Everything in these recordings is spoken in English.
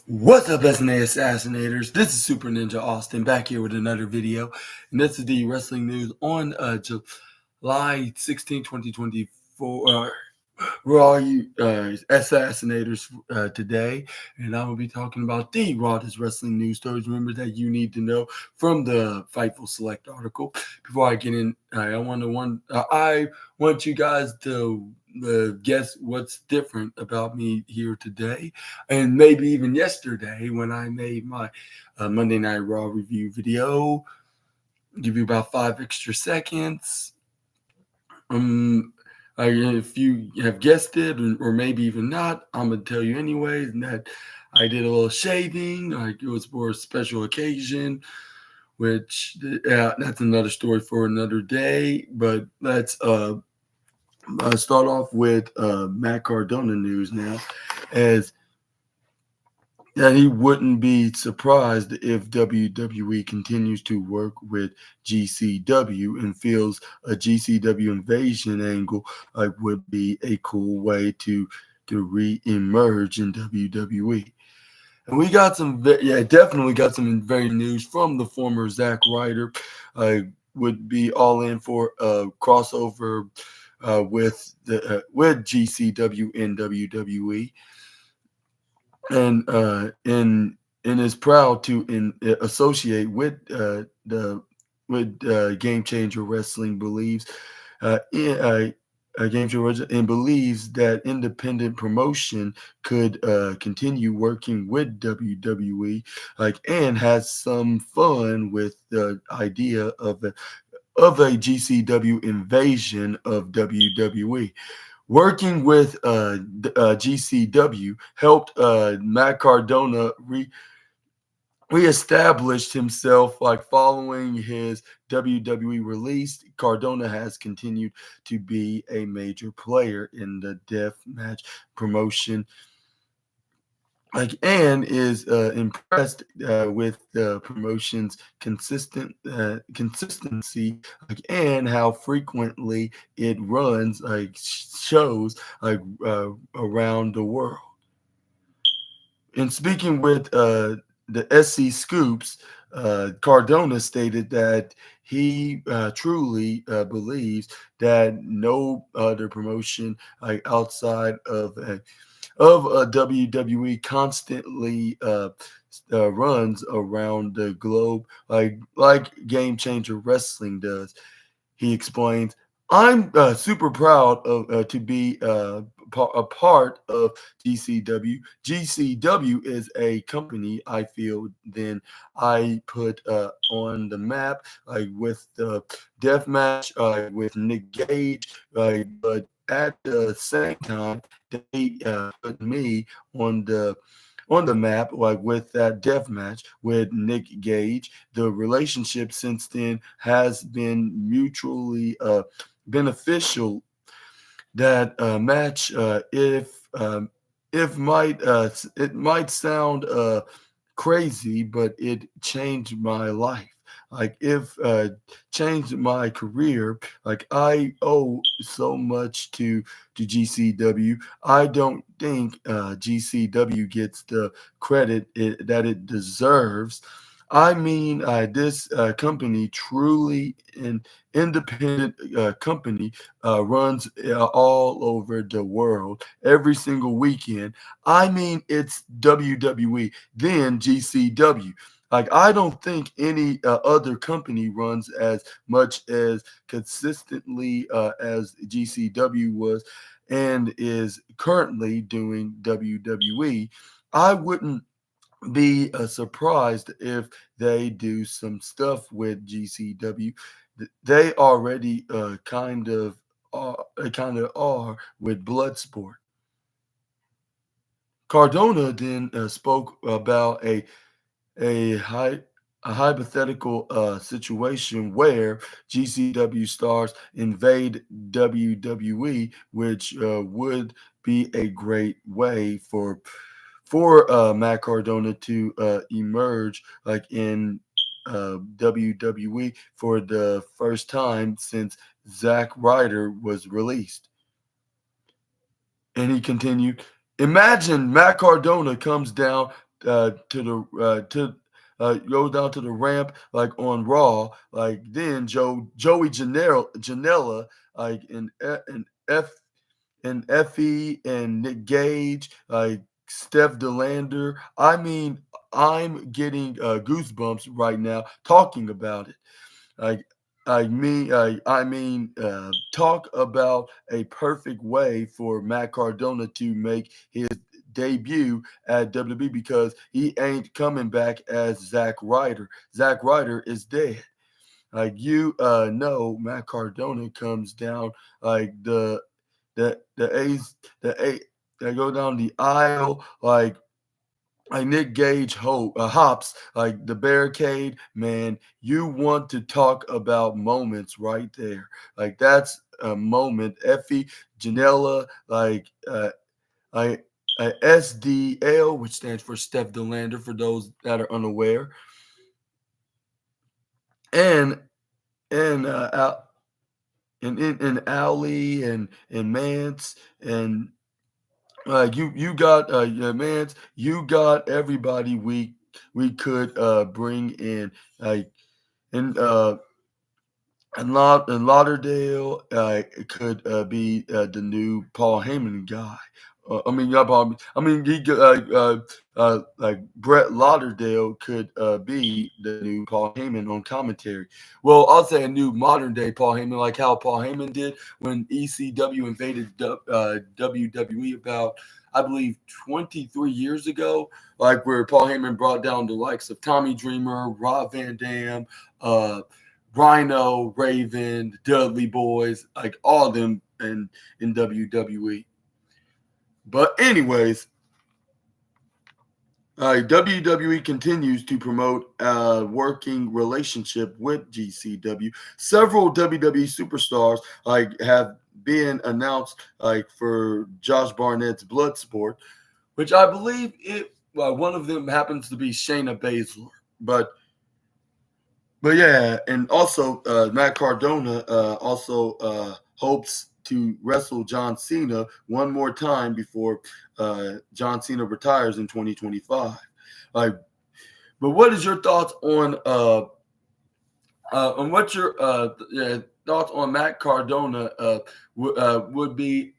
What's up, SNA Assassinators? This is Super Ninja Austin back here with another video. And this is the wrestling news on July 16, 2024. We're all you Assassinators today. And I will be talking about the Wildest wrestling news stories. Remember that you need to know from the Fightful Select article. Before I get in, I want you guys to guess what's different about me here today, and maybe even yesterday when I made my Monday Night Raw review video. Give you about 5 extra seconds. If you have guessed it, or maybe even not, I'm gonna tell you anyways that I did a little shaving. Like, it was for a special occasion, which that's another story for another day. But let's start off with Matt Cardona news now, as that he wouldn't be surprised if WWE continues to work with GCW and feels a GCW invasion angle would be a cool way to re-emerge in WWE. And we got definitely got some very news from the former Zack Ryder. Would be all in for a crossover with GCW and WWE, and is proud to associate with Game Changer Wrestling. Believes Game Changer and believes that independent promotion could continue working with WWE, and has some fun with the idea of a GCW invasion of WWE. Working with GCW helped Matt Cardona reestablished himself. Following his WWE release, Cardona has continued to be a major player in the death match promotion, and is impressed with the promotion's consistency, and how frequently it runs shows around the world. And speaking with the SC Scoops, Cardona stated that he truly believes that no other promotion outside of WWE constantly runs around the globe like Game Changer Wrestling does. He explains, "I'm super proud of to be a part of GCW. GCW is a company I feel then I put on the map, with the death match with Nick Gage, but at the same time, they put me on the map, with that death match with Nick Gage. The relationship since then has been mutually beneficial. That match, if might it might sound crazy, but it changed my life. If changed my career. I owe so much to GCW. I don't think GCW gets the credit that it deserves. I mean, this company, truly an independent company, runs all over the world every single weekend. I mean, it's WWE, then GCW. I don't think any other company runs as much as consistently as GCW was and is currently doing WWE. I wouldn't be surprised if they do some stuff with GCW. They already kind of are with Bloodsport." Cardona then spoke about a high a hypothetical situation where GCW stars invade WWE, which would be a great way for Matt Cardona to emerge in WWE for the first time since Zack Ryder was released. And he continued, "Imagine Matt Cardona comes down to the goes down to the ramp like on Raw. Like then Joey Janela like and Effie and Nick Gage, like Steph Delander. I mean, I'm getting goosebumps right now talking about it. Like talk about a perfect way for Matt Cardona to make his debut at WWE because he ain't coming back as Zack Ryder. Zack Ryder is dead. Like know, Matt Cardona comes down like the A's the A they go down the aisle like Nick Gage hops like the barricade, man. You want to talk about moments right there? Like that's a moment. Effie Janela, like SDL, which stands for Steph Delander, for those that are unaware, and and and Alley and Mance and you got yeah, Mance, you got everybody we could bring in like and and Lauderdale could be the new Paul Heyman guy. I mean, yeah, Paul, I mean, like Brett Lauderdale could be the new Paul Heyman on commentary. Well, I'll say a new modern day Paul Heyman, like how Paul Heyman did when ECW invaded WWE about, I believe, 23 years ago, like where Paul Heyman brought down the likes of Tommy Dreamer, Rob Van Dam, Rhino, Raven, the Dudley Boys, like all of them in WWE. But anyways, WWE continues to promote a working relationship with GCW. Several WWE superstars like have been announced like for Josh Barnett's Bloodsport, which I believe one of them happens to be Shayna Baszler. But yeah, and also Matt Cardona also hopes to wrestle John Cena one more time before John Cena retires in 2025. Like, but what is your thoughts on what your thoughts on Matt Cardona would be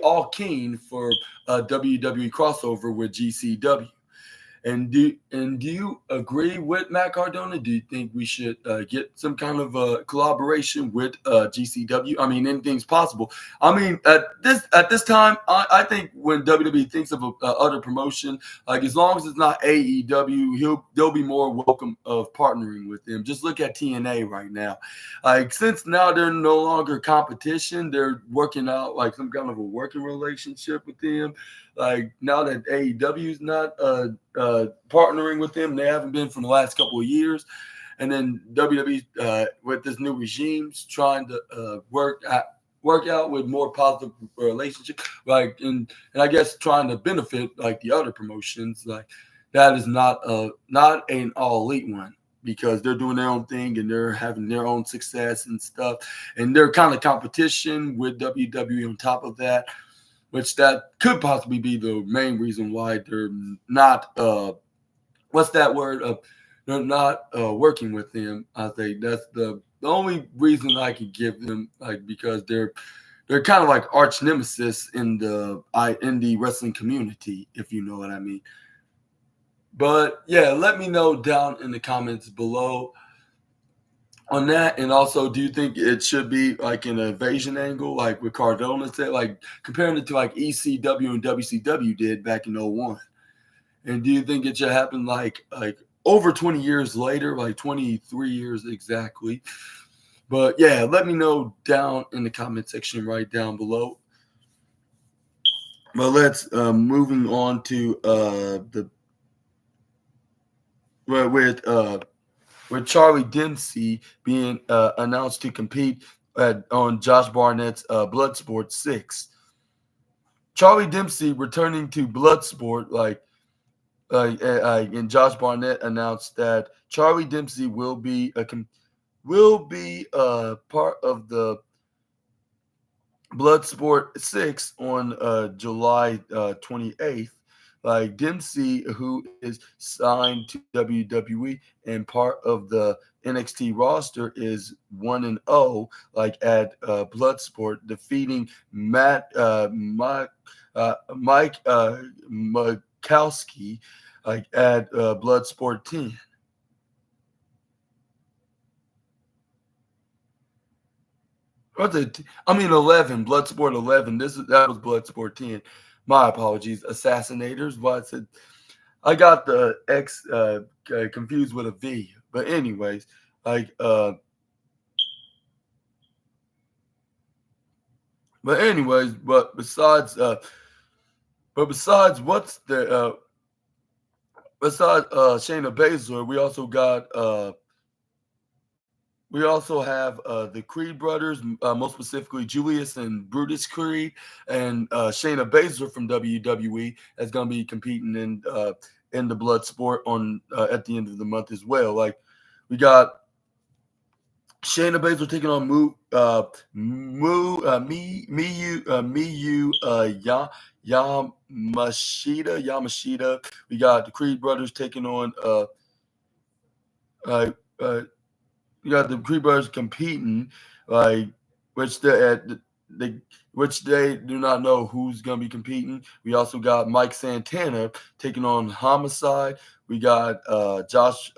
all keen for WWE crossover with GCW? And do you agree with Matt Cardona? Do you think we should get some kind of collaboration with GCW? I mean, anything's possible. I mean, at this time, I think when WWE thinks of a other promotion, like as long as it's not AEW, they'll be more welcome of partnering with them. Just look at TNA right now. Like since now they're no longer competition, they're working out like some kind of a working relationship with them. Like now that AEW is not partnering with them, they haven't been for the last couple of years, and then WWE with this new regime's trying to work out with more positive relationship, like and I guess trying to benefit like the other promotions. Like that is not an all elite one because they're doing their own thing and they're having their own success and stuff, and they're kind of competition with WWE on top of that, which that could possibly be the main reason why they're not what's that word? They're not working with him. I think that's the only reason I could give them, like because they're kind of like arch nemesis in the indie wrestling community, if you know what I mean. But yeah, let me know down in the comments below on that. And also, do you think it should be like an invasion angle, like with Cardona said, like comparing it to like ECW and WCW did back in '01? And do you think it should happen like over 20 years later, like 23 years exactly? But yeah, let me know down in the comment section right down below. But let's moving on to the with Charlie Dempsey being announced to compete on Josh Barnett's Bloodsport 6. Charlie Dempsey returning to Bloodsport, and Josh Barnett announced that Charlie Dempsey will be part of the Bloodsport 6 on July 28th. Like Dempsey, who is signed to WWE and part of the NXT roster, is 1-0, like at Bloodsport, defeating Mike Mikowski, like at Bloodsport 10. What's it? I mean 11, Bloodsport 11. That was Bloodsport 10. My apologies. Assassinators. What's it? I got the X confused with a V. But anyways, like but besides what's the besides Shayna Baszler, we also have the Creed brothers, most specifically Julius and Brutus Creed, and Shayna Baszler from WWE is going to be competing in the blood sport on at the end of the month as well. Like we got Shayna Baszler taking on Miyu Yamashita. We got the Creed brothers taking on uh, uh, you got the Creed brothers competing, like which they which they do not know who's gonna be competing. We also got Mike Santana taking on Homicide. We got Josh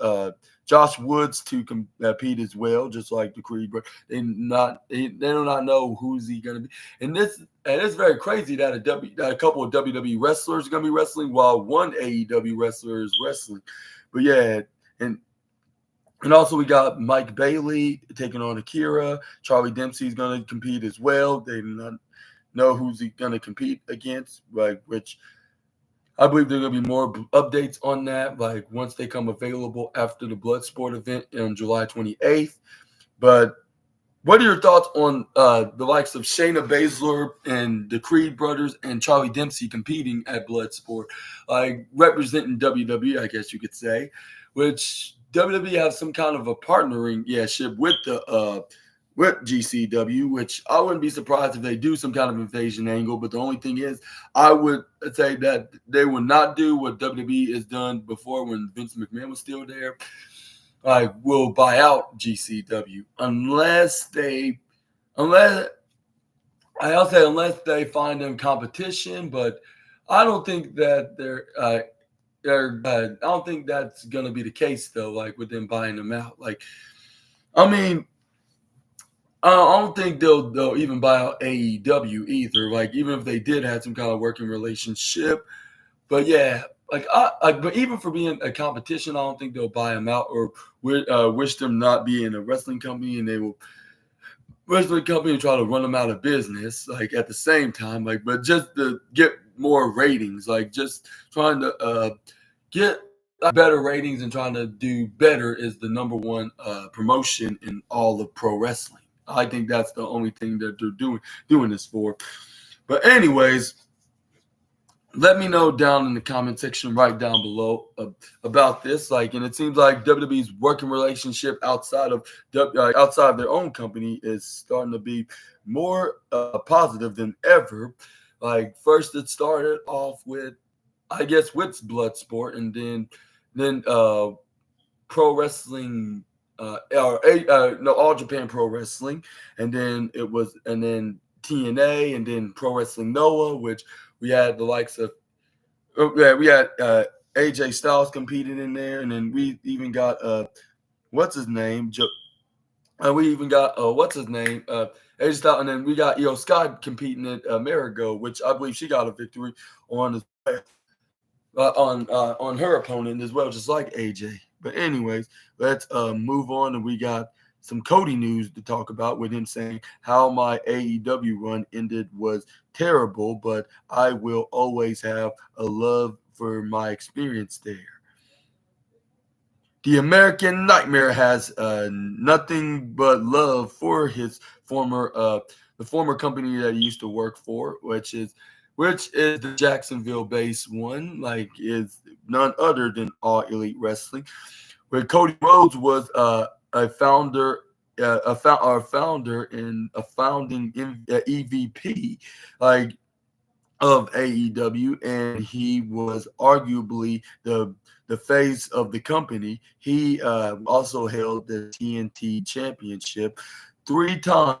Woods to compete as well, just like the Creed brothers. They do not know who's he gonna be. And it's very crazy that that a couple of WWE wrestlers are gonna be wrestling while one AEW wrestler is wrestling. But yeah, and and also, we got Mike Bailey taking on Akira. Charlie Dempsey is going to compete as well. They do not know who's he going to compete against, like which I believe there are going to be more updates on that, like once they come available after the Bloodsport event on July 28th. But what are your thoughts on the likes of Shayna Baszler and the Creed brothers and Charlie Dempsey competing at Bloodsport, like representing WWE, I guess you could say, which WWE has some kind of a partnering ship with GCW, which I wouldn't be surprised if they do some kind of invasion angle. But the only thing is, I would say that they will not do what WWE has done before when Vince McMahon was still there. I will buy out GCW unless unless they find them competition, but I don't think that I don't think that's gonna be the case though. Like with them buying them out, like I mean, I don't think they'll even buy out AEW either. Like even if they did have some kind of working relationship, but yeah, but even for being a competition, I don't think they'll buy them out or wish them not be in a wrestling company, and they will wrestling company and try to run them out of business. Like at the same time, like but just to get more ratings, like just trying to get better ratings and trying to do better is the number one promotion in all of pro wrestling. I think that's the only thing that they're doing this for. But anyways, let me know down in the comment section right down below about this. Like, and it seems like WWE's working relationship outside of their own company is starting to be more positive than ever. Like, first it started off with, I guess, with Bloodsport, and then pro wrestling. All Japan Pro Wrestling, and then TNA, and then Pro Wrestling Noah, which we had the likes of, we had AJ Styles competing in there, and then we even got what's his name, we even got what's his name, AJ Styles, and then we got Io Sky competing at Marigo, which I believe she got a victory on on her opponent as well, just like AJ. But anyways, let's move on, and we got some Cody news to talk about with him saying how my AEW run ended was terrible, but I will always have a love for my experience there. The American Nightmare has nothing but love for his the former company that he used to work for, which is the Jacksonville-based one, like is none other than All Elite Wrestling, where Cody Rhodes was a founder, a founder and a founding EVP. Like of AEW, and he was arguably the face of the company. He also held the TNT Championship 3 times.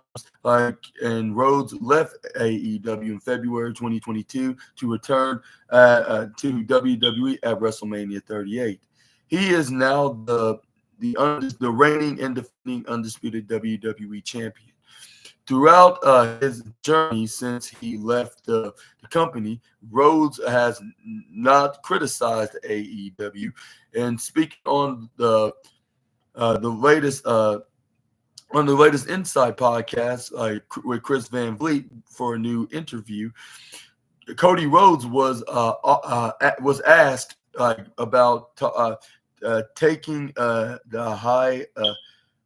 And Rhodes left AEW in February 2022 to return to WWE at WrestleMania 38. He is now the reigning and defending undisputed WWE champion. Throughout his journey since he left the company, Rhodes has not criticized AEW. And speaking the latest on the latest Inside podcast, with Chris Van Vliet for a new interview, Cody Rhodes was asked about taking the high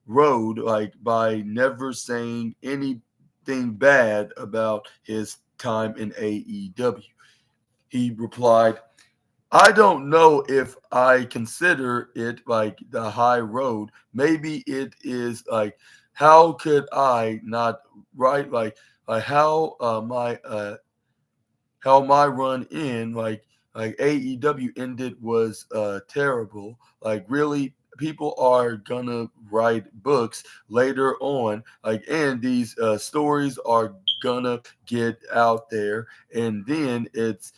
road, by never saying anything bad about his time in AEW. He replied, "I don't know if I consider it like the high road. Maybe it is like, how could I not write like how my run in like AEW ended was terrible. Like, really, people are gonna write books later on, and these stories are gonna get out there, and then it's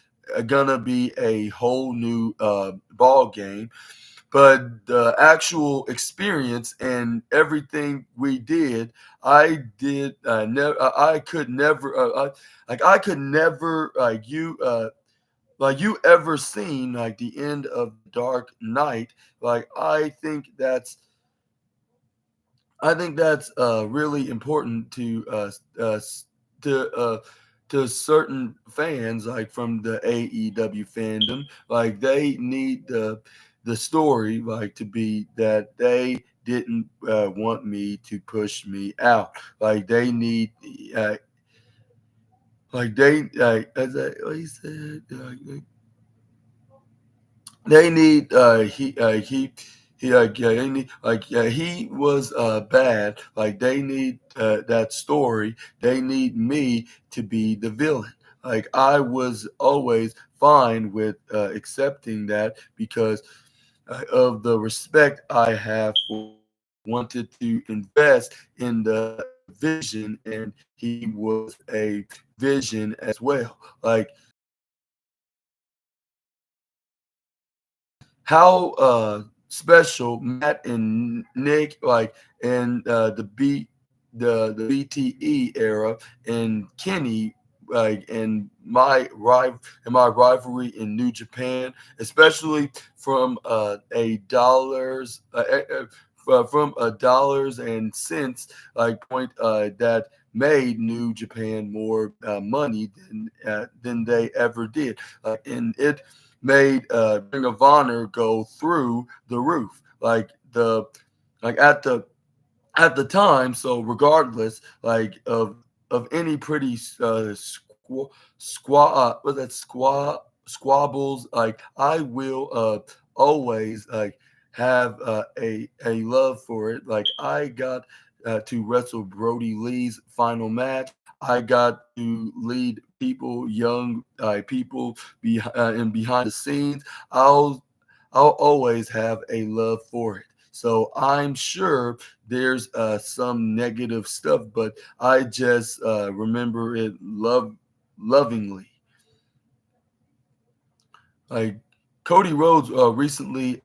gonna be a whole new ball game. But the actual experience and everything we did, I did never. I could never. I could never like you ever seen like the end of Dark Knight. Like I think that's really important to to certain fans, like from the AEW fandom. Like, they need the story like to be that they didn't want me to push me out. Like, they need they as I, what he said they need they need he was bad. Like, they need that story. They need me to be the villain. Like, I was always fine with accepting that because of the respect I have for wanted to invest in the vision, and he was a vision as well. Like, how special Matt and Nick, like, and the BTE era, and Kenny, like, and my rivalry in New Japan, especially from from a dollars and cents like point that made New Japan more money than they ever did, and it made Ring of Honor go through the roof. Like at the time. So regardless, of any pretty was that squabbles, like, I will always have a love for it. Like, I got to wrestle Brody Lee's final match. I got to lead people, young people, and behind the scenes. I'll I'll always have a love for it. So I'm sure there's some negative stuff, but I just remember it lovingly. Like, Cody Rhodes recently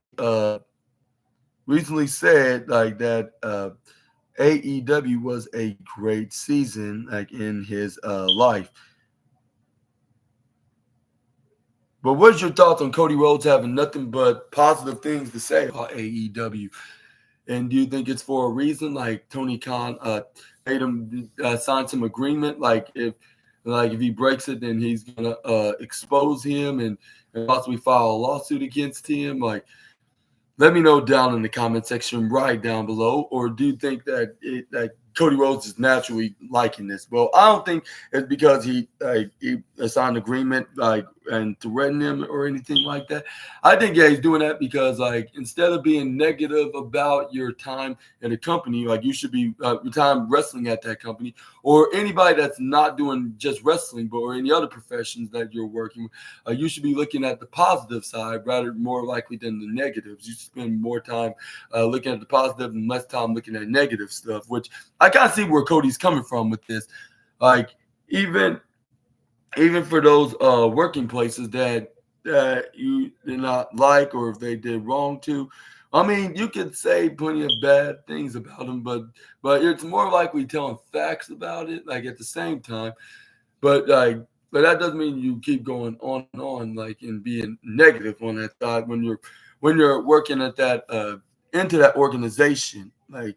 said like that AEW was a great season like in his life. But what's your thoughts on Cody Rhodes having nothing but positive things to say about AEW? And do you think it's for a reason? Like, Tony Khan made him sign some agreement. Like if he breaks it, then he's gonna expose him and possibly file a lawsuit against him. Like, let me know down in the comment section right down below. Or do you think that Cody Rhodes is naturally liking this? Well, I don't think it's because he signed an agreement and threaten him or anything like that. I think yeah, he's doing that because like instead of being negative about your time at a company, like you should be your time wrestling at that company, or anybody that's not doing just wrestling, but or any other professions that you're working with. You should be looking at the positive side rather more likely than the negatives. You spend more time looking at the positive and less time looking at negative stuff, which I kind of see where Cody's coming from with this. Like even for those working places that you did not like or if they did wrong to. I mean, you could say plenty of bad things about them, but it's more likely telling facts about it. Like at the same time, but that doesn't mean you keep going on and on like and being negative on that side when you're working at that into that organization, like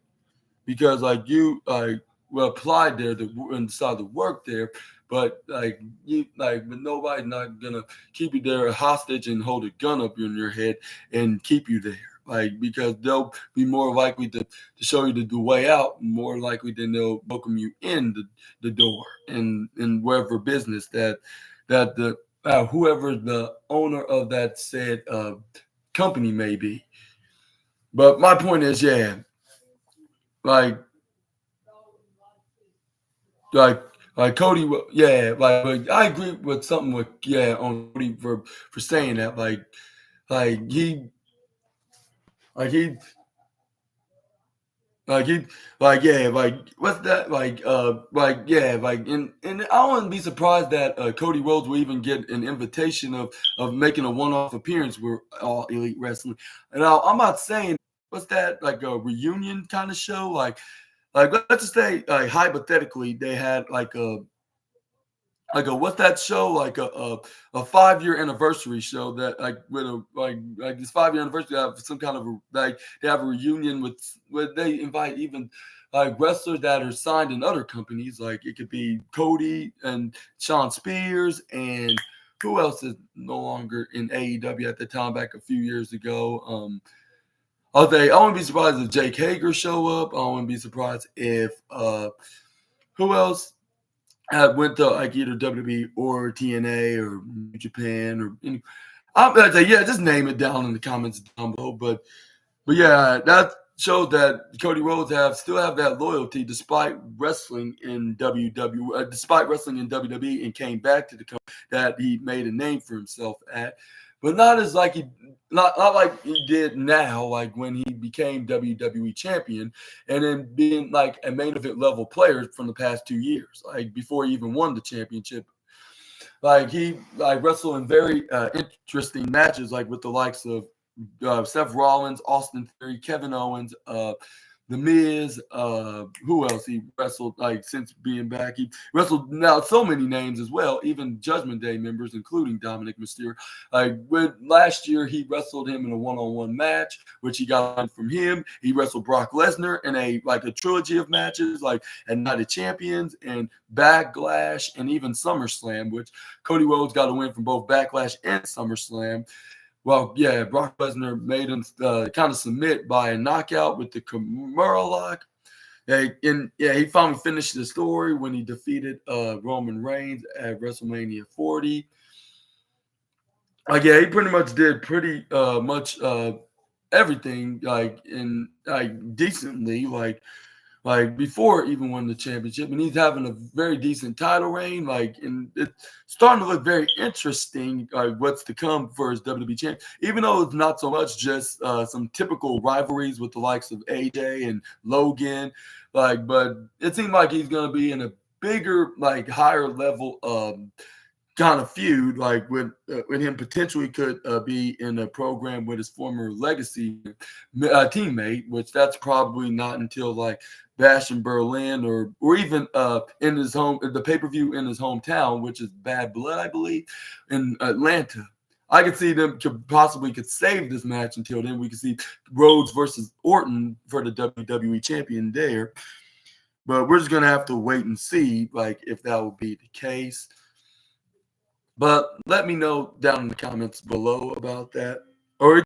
because like you well applied there and decide to work there, but like you but nobody's not gonna keep you there hostage and hold a gun up in your head and keep you there. Like because they'll be more likely to show you the way out, more likely than they'll welcome you in the door in wherever business that the whoever the owner of that said company may be. But my point is, yeah, like like Cody, yeah, like I agree with something with yeah on Cody for saying that like he like he like he yeah what's that yeah and I wouldn't be surprised that Cody Rhodes will even get an invitation of making a one-off appearance with All Elite Wrestling. And I'm not saying what's that like a reunion kind of show like let's just say hypothetically they had like a what's that show like a 5-year anniversary show that like with a like this 5-year anniversary have some kind of like they have a reunion with where they invite even like wrestlers that are signed in other companies, like it could be Cody and Sean Spears and who else is no longer in AEW at the time back a few years ago. I wouldn't be surprised if Jake Hager show up. I wouldn't be surprised if who else went to like either WWE or TNA or New Japan or any. I'm gonna say yeah, just name it down in the comments down below. But yeah, that shows that Cody Rhodes still have that loyalty despite wrestling in despite wrestling in WWE and came back to the company that he made a name for himself at. But not as like not like he did now, like when he became WWE champion and then being like a main event level player from the past 2 years, like before he even won the championship. Like he like wrestled in very interesting matches, like with the likes of Seth Rollins, Austin Theory, Kevin Owens, The Miz, who else he wrestled like since being back? He wrestled now so many names as well, even Judgment Day members, including Dominic Mysterio. Like last year, he wrestled him in a one-on-one match, which he got from him. He wrestled Brock Lesnar in a trilogy of matches, like at Night of Champions and Backlash and even SummerSlam, which Cody Rhodes got a win from both Backlash and SummerSlam. Well, yeah, Brock Lesnar made him kind of submit by a knockout with the Kimura lock. He finally finished the story when he defeated Roman Reigns at WrestleMania 40. He pretty much did pretty much everything decently like before even won the championship, and he's having a very decent title reign. And it's starting to look very interesting. What's to come for his WWE champ, even though it's not so much just some typical rivalries with the likes of AJ and Logan. But it seemed like he's going to be in a bigger, higher level kind of feud, when him potentially could be in a program with his former legacy teammate, which that's probably not until Bash in Berlin or even in his the pay-per-view in his hometown, which is Bad Blood, I believe, in Atlanta. I could see them could save this match until then. We could see Rhodes versus Orton for the WWE champion there. But we're just going to have to wait and see if that will be the case. But let me know down in the comments below about that.